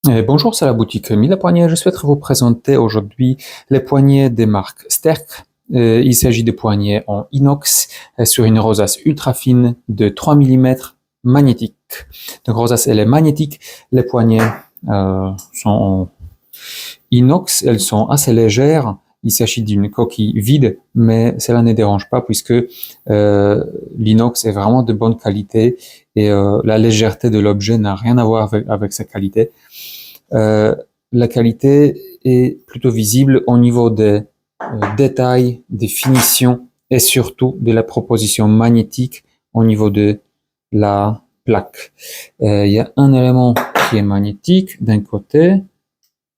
Bonjour, c'est la boutique Mille Poignets. Je souhaiterais vous présenter aujourd'hui les poignets des marques Sterk. Il s'agit de poignets en inox sur une rosace ultra fine de 3 mm magnétique. Donc rosace, elle est magnétique. Les poignets sont en inox, elles sont assez légères. Il s'agit d'une coquille vide, mais cela ne dérange pas puisque l'inox est vraiment de bonne qualité et la légèreté de l'objet n'a rien à voir avec sa qualité. La qualité est plutôt visible au niveau des détails, des finitions et surtout de la proposition magnétique au niveau de la plaque. Il y a un élément qui est magnétique d'un côté,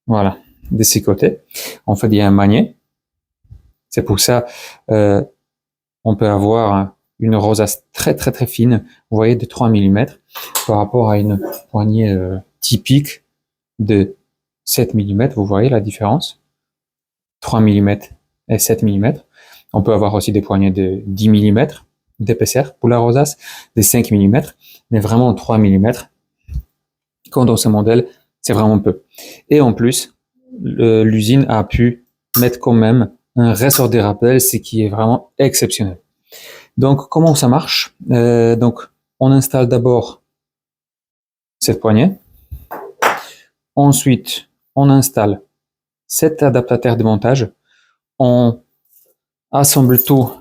voilà, de ces côtés. En fait, il y a un magnet. C'est pour ça on peut avoir une rosace très très très fine, vous voyez, de 3 mm par rapport à une poignée typique de 7 mm, vous voyez la différence? 3 mm et 7 mm. On peut avoir aussi des poignées de 10 mm d'épaisseur pour la rosace, des 5 mm, mais vraiment 3 mm. Quand dans ce modèle, c'est vraiment peu. Et en plus, l'usine a pu mettre quand même un ressort de rappel, ce qui est vraiment exceptionnel. Donc, comment ça marche? Donc, on installe d'abord cette poignée. Ensuite, on installe cet adaptateur de montage. On assemble tout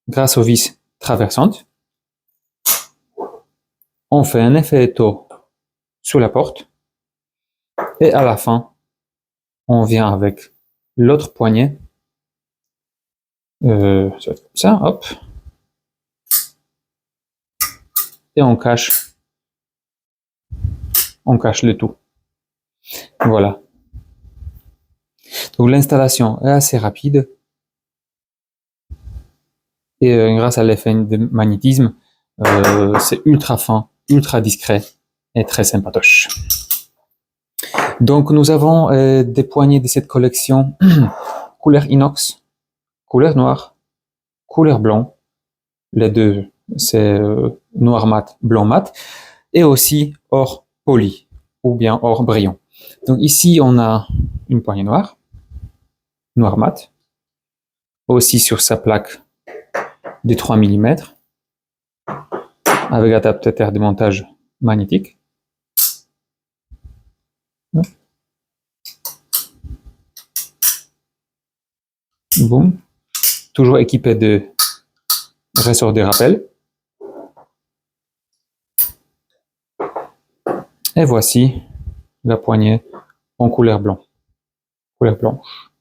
grâce aux vis traversantes. On fait un effet étau sur la porte. Et à la fin, on vient avec l'autre poignée. Ça va être comme ça, hop. Et on cache le tout. Voilà. Donc l'installation est assez rapide. Et grâce à l'effet de magnétisme, c'est ultra fin, ultra discret et très sympatoche. Donc nous avons des poignées de cette collection couleur inox, couleur noire, couleur blanc. Les deux, c'est noir mat, blanc mat, et aussi or poli ou bien or brillant. Donc ici on a une poignée noire, noir mat, aussi sur sa plaque de 3 mm avec adaptateur de montage magnétique. Boum. Toujours équipé de ressort de rappel. Et voici la poignée en couleur blanc, couleur blanche.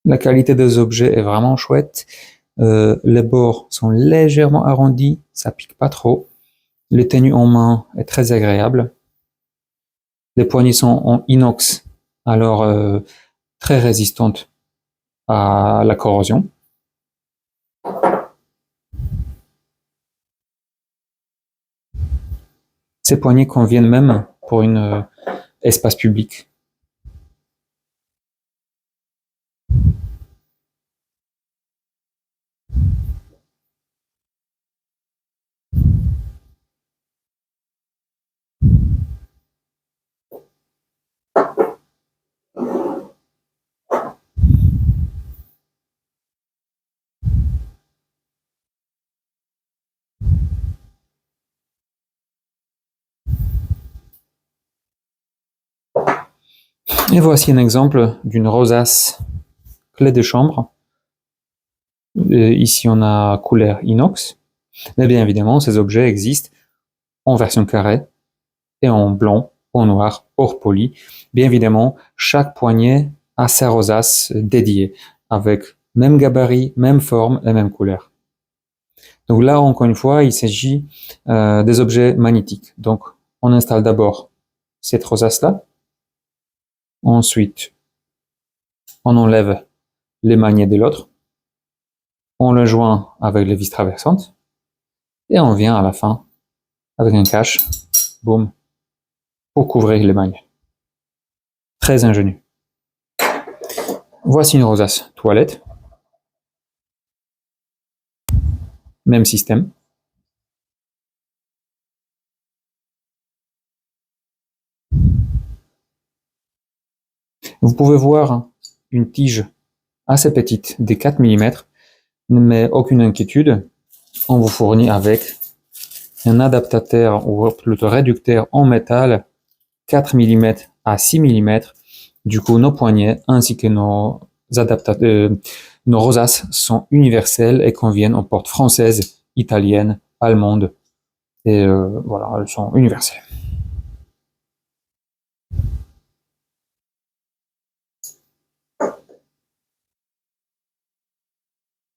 La qualité des objets est vraiment chouette. Les bords sont légèrement arrondis, ça pique pas trop. Les tenues en main est très agréable. Les poignées sont en inox, alors très résistantes à la corrosion. Ces poignées conviennent même pour un espace public. Et voici un exemple d'une rosace clé de chambre. Ici, on a couleur inox. Mais bien évidemment, ces objets existent en version carrée et en blanc, en noir, hors poli. Bien évidemment, chaque poignée a sa rosace dédiée, avec même gabarit, même forme et même couleur. Donc là, encore une fois, il s'agit des objets magnétiques. Donc, on installe d'abord cette rosace-là. Ensuite, on enlève les magnets de l'autre. On le joint avec les vis traversantes. Et on vient à la fin avec un cache, boum, pour couvrir les magnets. Très ingénieux. Voici une rosace toilette. Même système. Vous pouvez voir une tige assez petite, des 4 mm, mais aucune inquiétude, on vous fournit avec un adaptateur ou plutôt réducteur en métal 4 mm à 6 mm. Du coup, nos poignets ainsi que nos rosaces sont universelles et conviennent aux portes françaises, italiennes, allemandes et voilà, elles sont universelles.